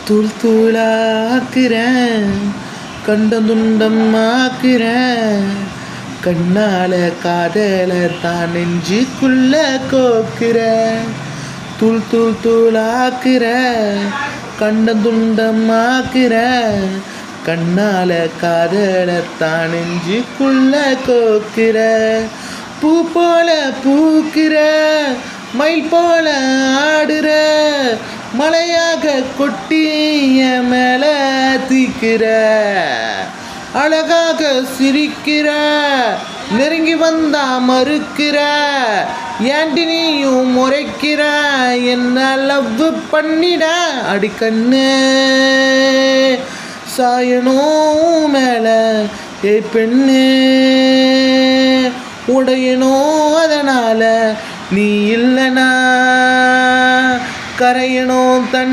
தூள் தூளாக்குறேன், கண்ட துண்டம் ஆக்குறேன், கண்ணால காதல தான் நெஞ்சுக்குள்ள கோக்குறேன். தூள் தூள் தூளாக்குறேன், கண்ட துண்டம் ஆக்குறேன், கண்ணால காதல தான் நெஞ்சுக்குள்ள கோக்குறேன். பூ போல பூக்கிற, மயில் போல ஆடுற, மலையாக கொட்டி என் மேல தீக்கிற, அழகாக சிரிக்கிற, நெருங்கி வந்தா மறுக்கிற, ஏண்டி நீயும் முறைக்கிற, என்ன லவ் பண்ணிட அடிக்கண்ணு சாயணும் மேல ஏ பெண்ணு, உடையணும் அதனால நீ இல்லைனா கரையணும் தன்